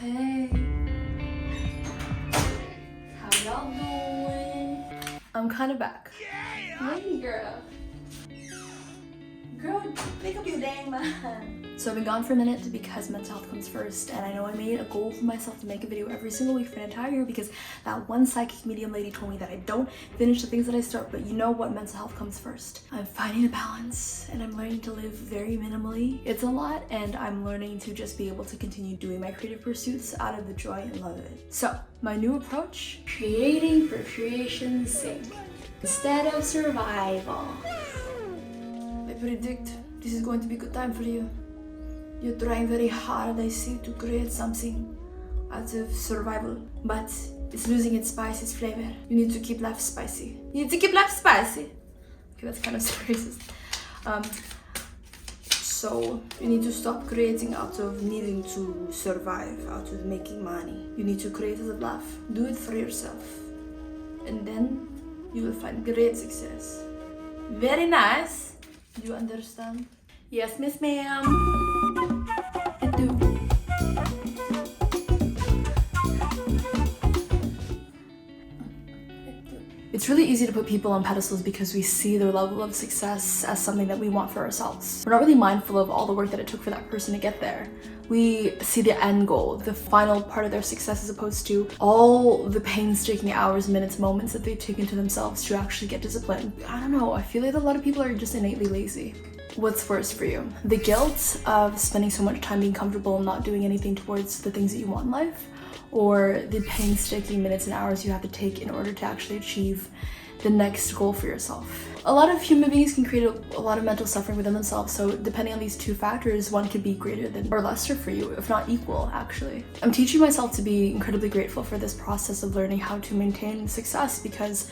Hey, how y'all doing? I'm kind of back. Hey, girl. Girl, pick up your dang man. So I've been gone for a minute because mental health comes first, and I know I made a goal for myself to make a video every single week for an entire year because that one psychic medium lady told me that I don't finish the things that I start, but you know what? Mental health comes first. I'm finding a balance and I'm learning to live very minimally. It's a lot, and I'm learning to just be able to continue doing my creative pursuits out of the joy and love of it. So my new approach, creating for creation's sake instead of survival. I predict this is going to be a good time for you. You're trying very hard, I see, to create something out of survival, but it's losing its spice, its flavor. You need to keep life spicy. You need to keep life spicy. Okay, that's kind of racist. So you need to stop creating out of needing to survive, out of making money. You need to create out of love. Do it for yourself. And then you will find great success. Very nice. Do you understand? Yes, Miss Ma'am. I do. It's really easy to put people on pedestals because we see their level of success as something that we want for ourselves. We're not really mindful of all the work that it took for that person to get there. We see the end goal, the final part of their success, as opposed to all the painstaking hours, minutes, moments that they've taken to themselves to actually get disciplined. I don't know, I feel like a lot of people are just innately lazy. What's worse for you? The guilt of spending so much time being comfortable and not doing anything towards the things that you want in life? Or the painstaking minutes and hours you have to take in order to actually achieve the next goal for yourself? A lot of human beings can create a lot of mental suffering within themselves, so depending on these two factors, one could be greater than or lesser for you, if not equal, actually. I'm teaching myself to be incredibly grateful for this process of learning how to maintain success, because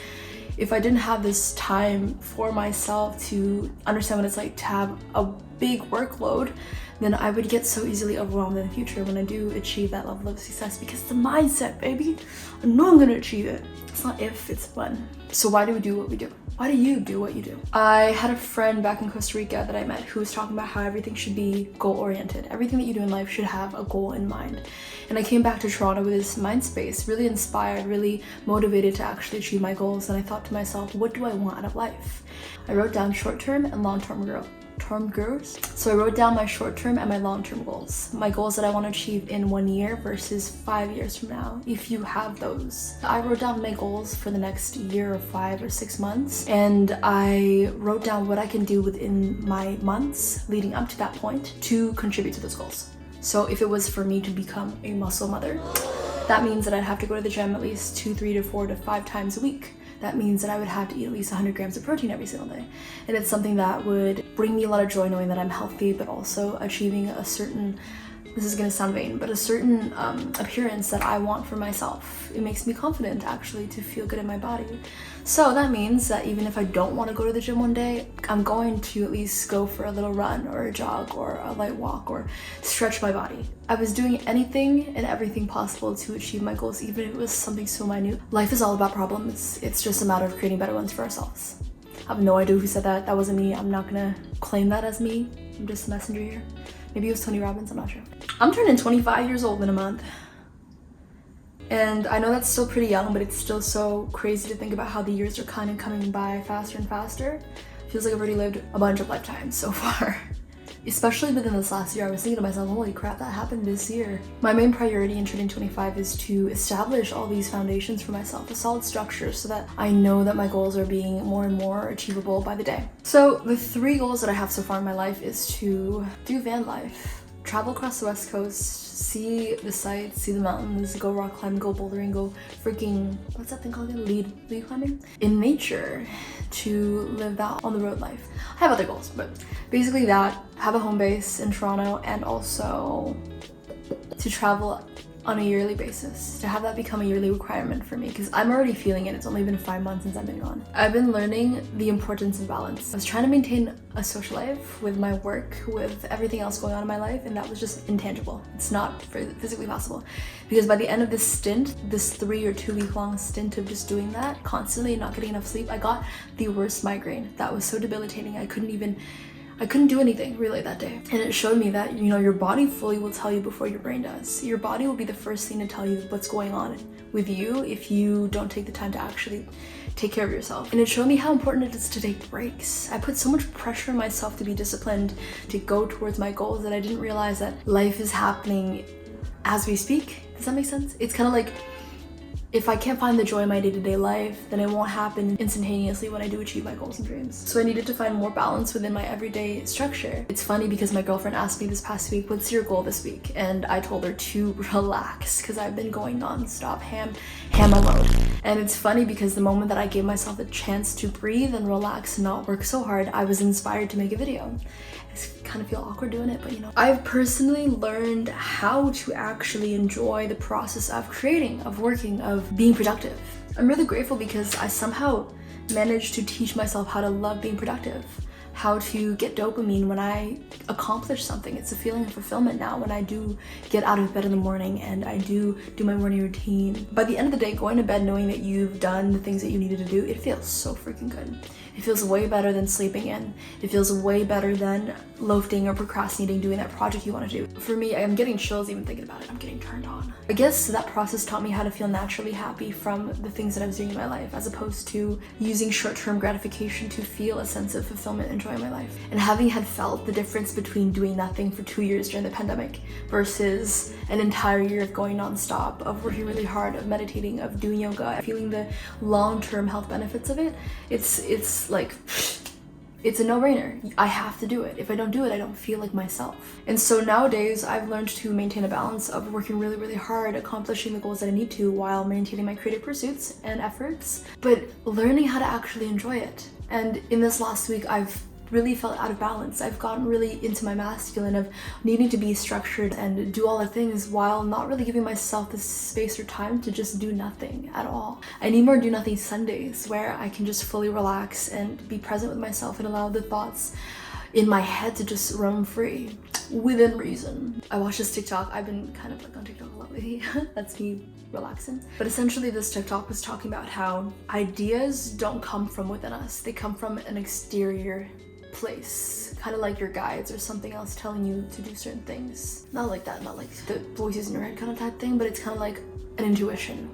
if I didn't have this time for myself to understand what it's like to have a big workload, then I would get so easily overwhelmed in the future when I do achieve that level of success, because it's the mindset, baby. I know I'm gonna achieve it. It's not if, it's when. So why do we do what we do? Why do you do what you do? I had a friend back in Costa Rica that I met who was talking about how everything should be goal-oriented. Everything that you do in life should have a goal in mind. And I came back to Toronto with this mind space, really inspired, really motivated to actually achieve my goals. And I thought to myself, what do I want out of life? I wrote down short-term and long-term goals. So I wrote down my short-term and my long-term goals. My goals that I want to achieve in 1 year versus 5 years from now, if you have those. I wrote down my goals for the next year or 5 or 6 months, and I wrote down what I can do within my months leading up to that point to contribute to those goals. So if it was for me to become a muscle mother, that means that I'd have to go to the gym at least 2, 3 to 4 to 5 times a week. That means that I would have to eat at least 100 grams of protein every single day. And it's something that would bring me a lot of joy knowing that I'm healthy, but also achieving a certain, this is gonna sound vain, but a certain appearance that I want for myself. It makes me confident actually to feel good in my body. So that means that even if I don't want to go to the gym one day, I'm going to at least go for a little run or a jog or a light walk or stretch my body. I was doing anything and everything possible to achieve my goals, even if it was something so minute. Life is all about problems. It's just a matter of creating better ones for ourselves. I have no idea who said that. That wasn't me. I'm not gonna claim that as me. I'm just a messenger here. Maybe it was Tony Robbins, I'm not sure. I'm turning 25 years old in a month. And I know that's still pretty young, but it's still so crazy to think about how the years are kind of coming by faster and faster. Feels like I've already lived a bunch of lifetimes so far. Especially within this last year, I was thinking to myself, holy crap, that happened this year. My main priority in turning 25 is to establish all these foundations for myself, a solid structure, so that I know that my goals are being more and more achievable by the day. So the 3 goals that I have so far in my life is to do van life, travel across the West Coast, see the sights, see the mountains, go rock climbing, go bouldering, go freaking, what's that thing called again? Lead climbing? In nature, to live that on the road life. I have other goals, but basically that, have a home base in Toronto, and also to travel on a yearly basis, to have that become a yearly requirement for me, because I'm already feeling it. It's only been 5 months since I've been gone. I've been learning the importance of balance. I was trying to maintain a social life with my work, with everything else going on in my life, and that was just intangible. It's not physically possible, because by the end of this stint, this 3 or 2 week long stint of just doing that constantly, not getting enough sleep, I got the worst migraine. That was so debilitating. I couldn't do anything really that day. And it showed me that, your body fully will tell you before your brain does. Your body will be the first thing to tell you what's going on with you if you don't take the time to actually take care of yourself. And it showed me how important it is to take breaks. I put so much pressure on myself to be disciplined, to go towards my goals, that I didn't realize that life is happening as we speak. Does that make sense? It's kind of like, if I can't find the joy in my day-to-day life, then it won't happen instantaneously when I do achieve my goals and dreams. So I needed to find more balance within my everyday structure. It's funny because my girlfriend asked me this past week, what's your goal this week? And I told her to relax, because I've been going non-stop hammer mode. And it's funny because the moment that I gave myself a chance to breathe and relax and not work so hard, I was inspired to make a video. I kind of feel awkward doing it, but I've personally learned how to actually enjoy the process of creating, of working, of being productive. I'm really grateful because I somehow managed to teach myself how to love being productive, how to get dopamine when I accomplish something. It's a feeling of fulfillment now when I do get out of bed in the morning and I do my morning routine. By the end of the day, going to bed knowing that you've done the things that you needed to do, it feels so freaking good. It feels way better than sleeping in. It feels way better than loafing or procrastinating doing that project you want to do. For me, I'm getting chills even thinking about it. I'm getting turned on. I guess that process taught me how to feel naturally happy from the things that I was doing in my life, as opposed to using short-term gratification to feel a sense of fulfillment and joy in my life. And having had felt the difference between doing nothing for 2 years during the pandemic versus an entire year of going non-stop, of working really hard, of meditating, of doing yoga, feeling the long-term health benefits of it, it's like, it's a no-brainer. I have to do it. If I don't do it, I don't feel like myself. And so nowadays, I've learned to maintain a balance of working really, really hard, accomplishing the goals that I need to while maintaining my creative pursuits and efforts, but learning how to actually enjoy it. And in this last week, I've really felt out of balance. I've gotten really into my masculine of needing to be structured and do all the things while not really giving myself the space or time to just do nothing at all. I need more do nothing Sundays where I can just fully relax and be present with myself and allow the thoughts in my head to just roam free within reason. I watched this TikTok. I've been kind of on TikTok a lot lately. That's me relaxing. But essentially this TikTok was talking about how ideas don't come from within us. They come from an exterior place, kind of like your guides or something else telling you to do certain things. Not like that, not like the voices in your head kind of type thing, but it's kind of like an intuition,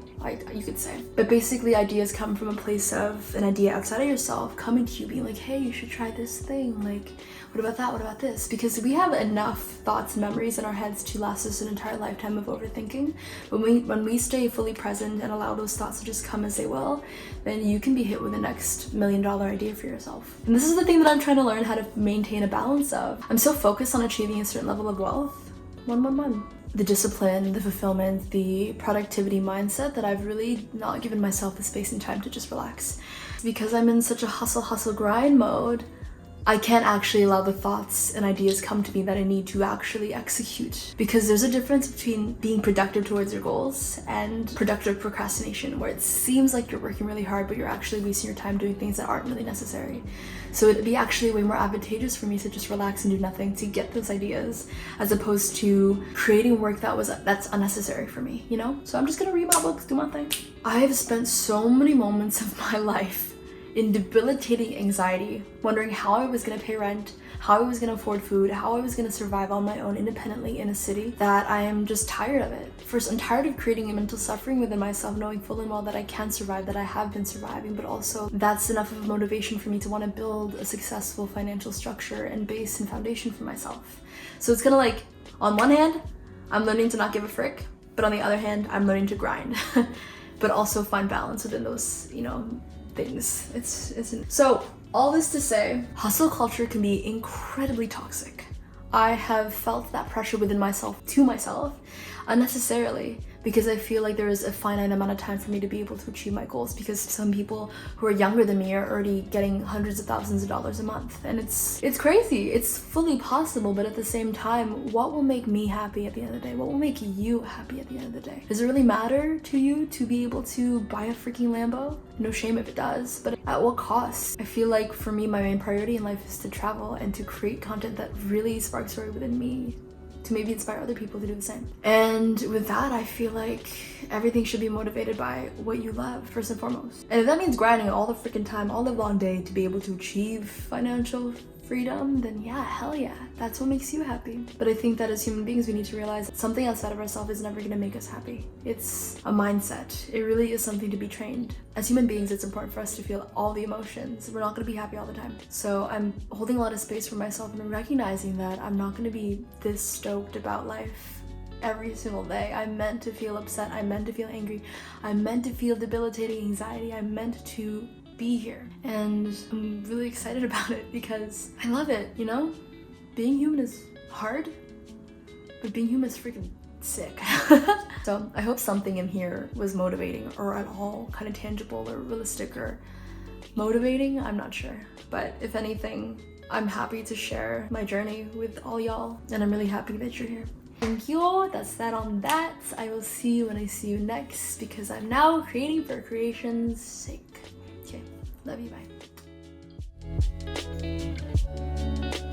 you could say. But basically ideas come from a place of an idea outside of yourself coming to you being like, hey, you should try this thing, like what about that, what about this? Because we have enough thoughts and memories in our heads to last us an entire lifetime of overthinking. When we stay fully present and allow those thoughts to just come as they will, then you can be hit with the next $1 million idea for yourself. And this is the thing that I'm trying to learn how to maintain a balance of. I'm so focused on achieving a certain level of wealth. The discipline, the fulfillment, the productivity mindset that I've really not given myself the space and time to just relax. Because I'm in such a hustle, grind mode, I can't actually allow the thoughts and ideas come to me that I need to actually execute. Because there's a difference between being productive towards your goals and productive procrastination, where it seems like you're working really hard, but you're actually wasting your time doing things that aren't really necessary. So it'd be actually way more advantageous for me to just relax and do nothing to get those ideas, as opposed to creating work that's unnecessary for me, So I'm just gonna read my books, do my thing. I have spent so many moments of my life in debilitating anxiety, wondering how I was gonna pay rent, how I was gonna afford food, how I was gonna survive on my own independently in a city, that I am just tired of it. First, I'm tired of creating a mental suffering within myself, knowing full and well that I can survive, that I have been surviving, but also that's enough of a motivation for me to want to build a successful financial structure and base and foundation for myself. So it's kind of like, on one hand, I'm learning to not give a frick, but on the other hand, I'm learning to grind, but also find balance within those, things. So all this to say, hustle culture can be incredibly toxic. I have felt that pressure within myself to myself unnecessarily, because I feel like there is a finite amount of time for me to be able to achieve my goals, because some people who are younger than me are already getting hundreds of thousands of dollars a month, and it's crazy. It's fully possible, but at the same time, what will make me happy at the end of the day? What will make you happy at the end of the day? Does it really matter to you to be able to buy a freaking Lambo? No shame if it does, but at what cost? I feel like for me, my main priority in life is to travel and to create content that really sparks joy within me, to maybe inspire other people to do the same. And with that, I feel like everything should be motivated by what you love, first and foremost. And if that means grinding all the freaking time, all the long day to be able to achieve financial freedom, then yeah, hell yeah, that's what makes you happy. But I think that as human beings, we need to realize that something outside of ourselves is never gonna make us happy. It's a mindset. It really is something to be trained. As human beings, it's important for us to feel all the emotions. We're not gonna be happy all the time. So I'm holding a lot of space for myself and recognizing that I'm not gonna be this stoked about life every single day. I'm meant to feel upset. I'm meant to feel angry. I'm meant to feel debilitating anxiety. I'm meant to be here, and I'm really excited about it because I love it, you know? Being human is hard, but being human is freaking sick. So I hope something in here was motivating or at all kind of tangible or realistic or motivating. I'm not sure, but if anything, I'm happy to share my journey with all y'all, and I'm really happy that you're here. Thank you. That's that on that. I will see you when I see you next, because I'm now creating for creation's sake. Okay, love you, bye.